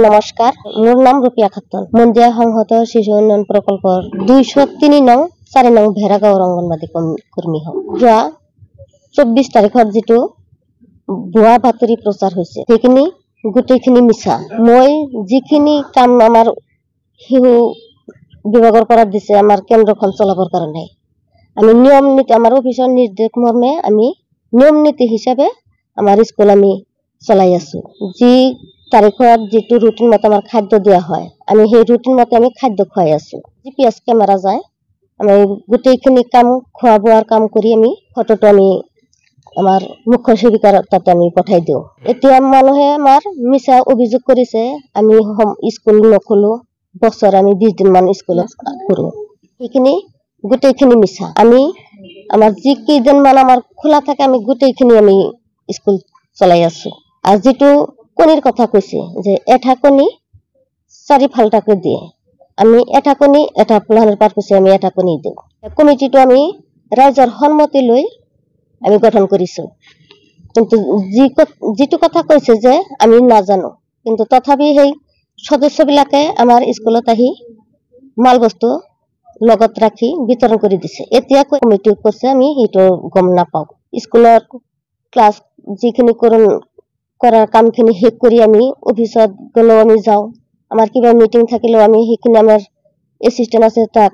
নমস্কাৰ, মোৰ নাম ৰূপিয়া খাতুন। মন্দিয়া সংহত শিশু উন্নয়ন প্ৰকল্পৰ 203 নং 4 নং ভেড়াগাঁৱৰ অংগনবাদী কৰ্মী হওঁ। যোৱা 24 তাৰিখত যিটো ভুৱা বাতৰি প্ৰচাৰ হৈছে সেইখিনি গোটেইখিনি মিছা। মই যিখিনি কাম আমাৰ শিশু বিভাগৰ পৰা দিছে আমাৰ কেন্দ্ৰখন চলাবৰ কাৰণে, আমি নিয়ম নীতি আমাৰ অফিচৰ নিৰ্দেশ মৰ্মে আমি নিয়ম নীতি হিচাপে আমাৰ স্কুল আমি চলাই আছো। যি তাৰিখত যিটো ৰুটিন মতে আমাৰ খাদ্য দিয়া হয়, আমি সেই ৰুটিন মতে আমি খাদ্য খুৱাই আছো। GPS কেমেৰা যায়, আমি গোটেইখিনি কাম খোৱা বোৱাৰ কাম কৰি আমি ফটোটো আমি আমাৰ মুখ্য সেৱিকাৰ তাতে আমি পঠাই দিওঁ। এতিয়া মানুহে আমাৰ মিছা অভিযোগ কৰিছে আমি স্কুল নখোলো, বছৰ আমি 20 দিন মান স্কুলত কৰো। সেইখিনি গোটেইখিনি মিছা। আমি আমাৰ যি কেইদিনমান আমাৰ খোলা থাকে আমি গোটেইখিনি আমি স্কুল চলাই আছো। আৰু যিটো কণীৰ কথা কৈছে যে এটা কণী 4 ফাল্টাকে দিয়ে, আমি এটা কণী এটা প্লানৰ পাৰ কৈছে আমি এটা কণী দিওঁ। কমিটিটো আমি ৰাইজৰ সন্মতি লৈ আমি গঠন কৰিছো। কিন্তু যিটো কথা কৈছে যে আমি নাজানো, কিন্তু তথাপি সেই সদস্যবিলাকে আমাৰ স্কুলত আহি মাল বস্তু লগত ৰাখি বিতৰণ কৰি দিছে। এতিয়া কমিটি কৈছে আমি সেইটো গম নাপাওঁ। স্কুলত ক্লাছ যিখিনি কৰাৰ কামখিনি শেষ কৰি আমি অফিচত গ'লেও আমি যাওঁ। আমাৰ কিবা মিটিং থাকিলেও আমি সেইখিনি আমাৰ এছিষ্টেণ্ট আছে তাক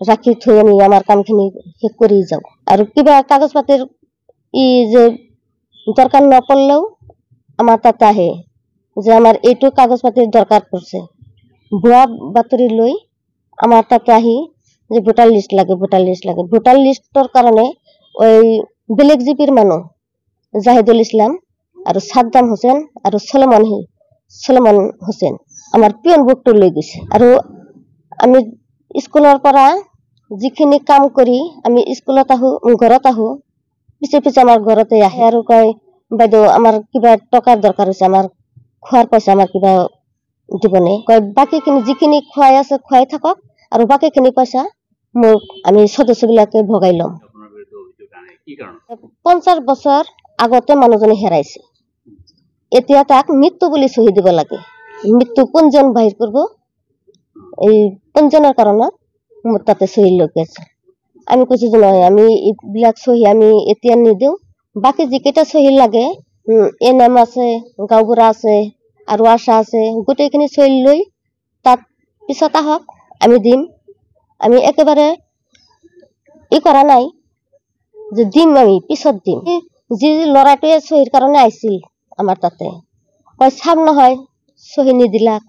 ৰাখি থৈ আমি আমাৰ কামখিনি শেষ কৰি যাওঁ। আৰু কিবা কাগজ পাতিৰ যে দৰকাৰ নপৰিলেও আমাৰ তাতে আহে যে আমাৰ এইটো কাগজ পাতিৰ দৰকাৰ পড়ছে। ভুৱা বাতৰি লৈ আমাৰ তাতে আহি যে ভোটাৰ লিষ্ট লাগে, ভোটাৰ লিষ্ট লাগে। ভোটাৰ লিষ্টৰ কাৰণে ওই বেলেগ জিপিৰ মানুহ জাহিদুল ইসলাম আৰু সাদ্দাম হোসেন আৰু সলমন হোসেন আমাৰ পিয়ন বুকটো লৈ গৈছে। আৰু আমি স্কুলৰ পৰা যিখিনি কাম কৰি আমি স্কুলত আহো, ঘৰত আহো, পিছে পিছে আমাৰ ঘৰতে আহে আৰু কয় বাইদেউ আমাৰ কিবা টকাৰ দৰকাৰ হৈছে, আমাৰ খোৱাৰ পইচা আমাৰ কিবা দিবনে? কয় বাকীখিনি যিখিনি খুৱাই আছে খুৱাই থাকক আৰু বাকীখিনি পইচা মোক আমি সদস্যবিলাকে ভগাই ল'ম। 50 বছৰ আগতে মানুহজনী হেৰাইছে, এতিয়া তাক মৃত্যু বুলি চহী দিব লাগে। মৃত্যু পঞ্জীয়ন বাহিৰ কৰিব, এই পঞ্জীয়নৰ কাৰণত মোৰ তাতে চহী লগি আছে। আমি কৈছো যে নহয়, আমি এইবিলাক চহী আমি এতিয়া নিদিওঁ, বাকী যিকেইটা চহী লাগে NM আছে, গাঁওবুঢ়া আছে আৰু আশা আছে, গোটেইখিনি চহী লৈ তাত পিছত আহক আমি দিম। আমি একেবাৰে কৰা নাই যে দিম, আমি পিছত দিম। যি ল'ৰাটোৱে চহীৰ কাৰণে আহিছিল আমাৰ তাতে কয় চাম নহয় চহী নিদিলাক,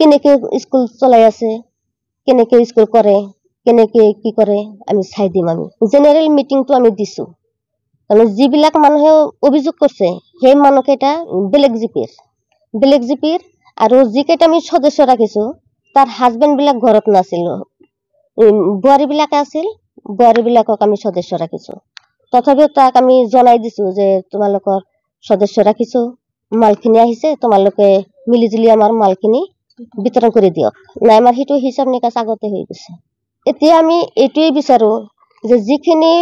কেনেকে স্কুল চলাই আছে, কেনেকে স্কুল কৰে, কেনেকে কি কৰে আমি চাই দিম। আমি জেনেৰেল মিটিংটো আমি দিছো, মানে যিবিলাক মানুহে অভিযোগ কৰিছে সেই মানুহকেইটা বেলেগ জিপিৰ আৰু যিকেইটা আমি সদস্য ৰাখিছো তাৰ হাজবেণ্ড বিলাক ঘৰত নাছিল, বোৱাৰী বিলাকে আছিল, বোৱাৰী বিলাকক আমি সদস্য ৰাখিছো। তথাপিও তাক আমি জনাই দিছো যে তোমালোকৰ সদস্য ৰাখিছো, মালখিনি আহিছে, তোমালোকে মিলিজুলি আমাৰ মালখিনি বিতৰণ কৰি দিয়ক। নাই, আমাৰ সেইটো হিচাপ নিকাচ আগতে হৈ গৈছে। এতিয়া আমি এইটোৱেই বিচাৰো যে যিখিনি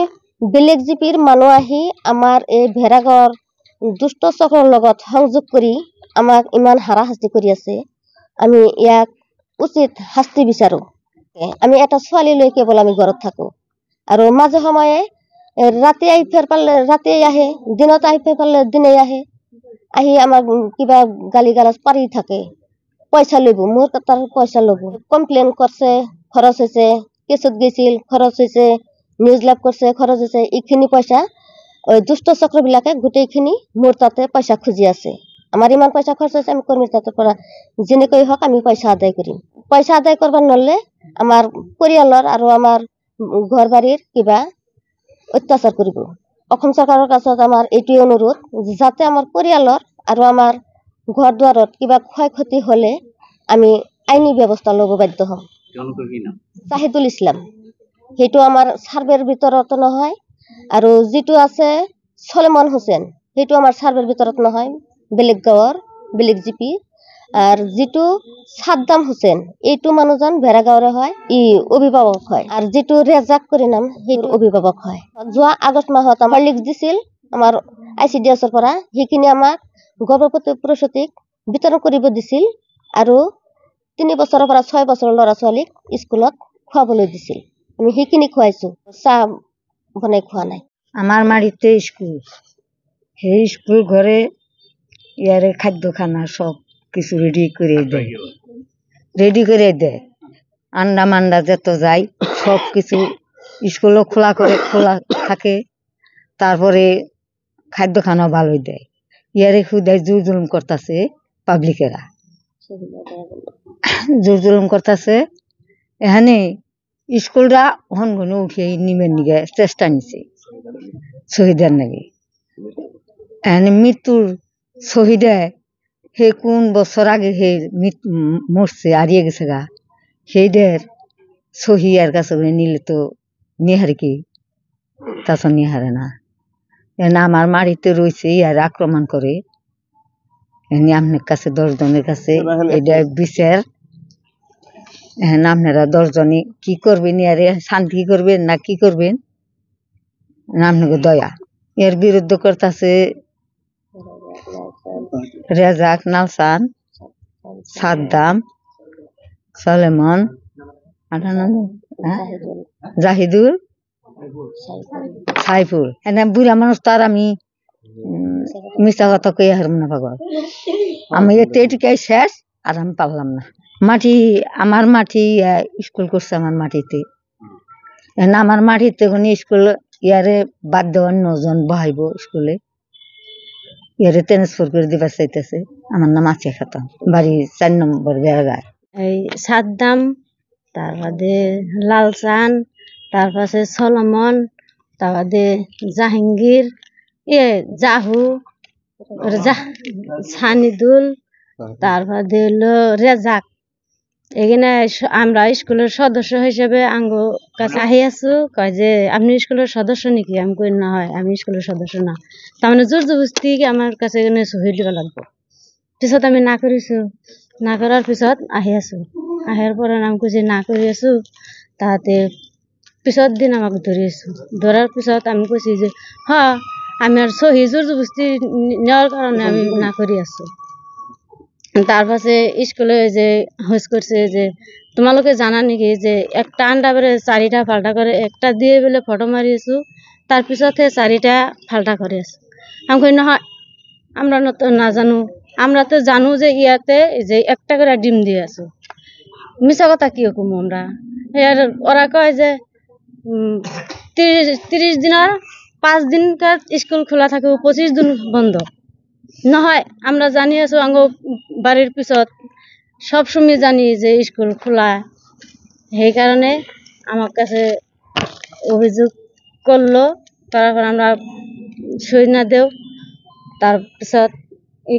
বেলেগ জিপিৰ মানুহ আহি আমাৰ এই ভেড়াগাঁৱৰ দুষ্ট চক্ৰৰ লগত সংযোগ কৰি আমাক ইমান হাৰাশাস্তি কৰি আছে, আমি ইয়াক উচিত শাস্তি বিচাৰো। আমি এটা ছোৱালী লৈ কেৱল আমি ঘৰত থাকো আৰু মাজে সময়ে ৰাতি আহি ফেৰ পালে ৰাতি আহে, দিনত আহি ফেৰ পালে দিনে আহে, আহি আমাক কিবা গালি গালাজ পাৰি থাকে। পইচা লব, মোৰ তাৰ পইচা লব, কমপ্লেইন করছে, খরচ হয়েছে, কেসত গেছিল, খরচ হয়েছে, নিউজ লাভ করছে, খরচ হয়েছে। এইখিনি পয়সা ওই দুষ্ট চক্র বিলাকে গোটেইখিনি মোৰ তাতে পয়সা খুঁজি আছে। আমাৰ ইমান পয়সা খৰচ হয়েছে, আমি কৰ্মীৰ তাতে পৰা যেনেকৈ হোক আমি পয়সা আদায় কৰিম। পয়সা আদায় কৰবাৰ নলে আমাৰ পৰিয়ালৰ আৰু আমাৰ ঘৰ বাৰীৰ কিবা অত্যাচাৰ কৰিব। অসম চৰকাৰৰ কাছে আমাৰ এইটোৱে অনুৰোধ যাতে আমাৰ পৰিয়ালৰ আৰু আমাৰ ঘৰ দুৱাৰত কিবা ক্ষয় ক্ষতি হলে আমি আইনী ব্যৱস্থা ল'ব বাধ্য হম। জাহিদুল ইসলাম, সেইটো আমাৰ সাৰ্ভেৰ ভিতৰত নহয়, আৰু যিটো আছে সলমন হোসেন সেইটো আমাৰ সাৰ্ভেৰ ভিতৰত নহয়, বেলেগ গাঁৱৰ বেলেগ জিপি। আৰ যিটো সাদ্দাম হোসেন এইটো মানুহজন ভেড়াগাঁৱৰে হয়, ই অভিভাৱক হয়। আৰ যিটো ৰেজাক কৰি নাম সেইটো অভিভাৱক হয়। যোৱা আগষ্ট মাহত আমাৰ লিখ দিছিল আমাৰ ICDS পৰা, সেইখিনি আমাক গৰ্ভৱতী প্ৰসূতিক বিতৰণ কৰিব দিছিল। আৰু 3 বছৰৰ পৰা 6 বছৰৰ ল'ৰা ছোৱালীক স্কুলত খুৱাবলৈ দিছিল। আমি সেইখিনি খুৱাইছো, চাহ বনাই খোৱা নাই। আমার বাড়িতে স্কুল, সেই স্কুল ঘরে ইয়ারে খাদ্য খানা সব কিছু রেডি করে দেয়। আন্ডা মান্ডা যত যাই সব কিছু স্কুলও খোলা থাকে। তারপরে খাদ্য খানা ভালোই দেয়। ইয়ারে খুদায় জোর জুলুম করতেছে পাবলিকেরা, জোর জুলুম করতেছে। এখানে স্কুলরা হনগনে উঠে নিমের নিগে চেষ্টা নিছে শহীদের নাকি। এখানে মৃত্যুর শহীদে হে কোন বছর আগে হে মরছে হারিয়ে গেছে গা, সেইদের সহি আর কাছে নিলে তো নিহারে কি, তাছাড়া নিহারে না। আমার বাড়িতে রয়েছে আর আক্রমণ করে আপনার কাছে 10 জনের কাছে এটা বিচার। আপনারা 10 জনে কি করবেন, আরে শান্তি করবেন না কি করবেন, আপনাকে দয়া। এর বিরুদ্ধে করতেছে রেজাক, নালসান, সাদ্দাম, সলেমন, জাহিদুল, সাইফুল। এনে বুড়া মানুষ তার আমি মিশা কথা কই হারম না পাগল। আমি এটিকাই শেষ, আর আমি পারলাম না। মাটি আমার মাটি স্কুল করছে আমার মাটিতে। আমার মাটিতে স্কুল ইয়ারে বাদ দেওয়ার 9 জন বহাইব স্কুলে, ইয়ারে ট্রান্সফার করে দিবার চাইতেছে। আমার নাম আছে খাতাম, বাড়ি 4 নম্বর বেড়াগায়। এই সাদ্দাম, তারপরে লালচান, তারপরে সলমন, তারপরে জাহাঙ্গীর, জাহু, সানিদুল, তারপরে হলো রেজাক। এখানে আমরা স্কুলের সদস্য হিসেবে আঙ্গ কাছে আহি আছো, কয় যে আপনি স্কুলের সদস্য নাকি? আমি কই না, হয় আমি স্কুলের সদস্য না। তার মানে জোর জবরদস্তি আমার কাছে এখানে সহি দিবা লাগবো। পিছত আমি না করিছো, না করার পিছত আহি আছো। আহার পরে আমি কইছি না করি আছো, তাহাতে পিছত দিন আমাকে ধরিয়েছো। ধরার পিছত আমি কইছি যে হ্যাঁ আমি আর সহি জোর জবরদস্তি নেওয়ার কারণে আমি না করি আছো। তার পাশে স্কুলে যে হোস করছে যে তোমালোকে জানা নাকি যে একটা আন্ডা বেড়ে 4টা ফাল্টা করে, একটা দিয়ে বলে ফটো মারিয়েছো, তার পিছতে 4টা ফাল্টা করে আছো। আমি কই না, হয় আমরা তো না জানো, আমরা তো জানো যে ইয়াতে যে একটা করে ডিম দিয়ে আছো। মিছা কথা কি কম আমরা। ওরা কয় যে 30 দিনের 5 দিনকার স্কুল খোলা থাকে, 25 দিন বন্ধ। নহয় আমরা জানি আছো, আঙ্গ বাড়ির পিছত সবসময় জানি যে স্কুল খোলা। সেই কারণে আমার কাছে অভিযোগ করলো, তারপর আমরা সই না দেও। তার পিছত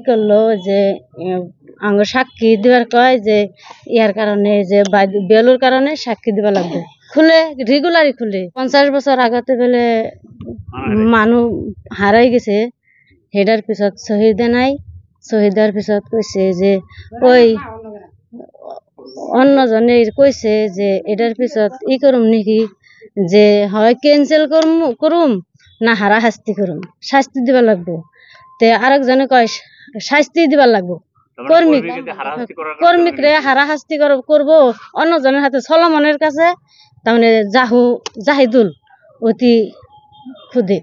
করলো যে আঙ্গ সাক্ষী দিবার কয় যে ইয়ার কারণে যে বেলুর কারণে সাক্ষী দিবা লাগবে। খুলে রেগুলারই খুলে 50 বছর আগতে বেলে মানুষ হারাই গেছে, হেডার পিছত শহীদে নাই। শহীদার পিছত কইছে যে ওই অন্যজনে কইছে যে এটার পিছত করুম নাকি, যে হয় ক্যান্সেল করুম না হারা শাস্তি করুম, শাস্তি দিবা লাগবো। তে আরেকজনে কয় শাস্তি দিবা লাগবো। কর্মিক রে হারা শাস্তি করবো অন্যজনের হাতে, সলমনের কাছে, তার মানে জাহিদুল অতি খুদে।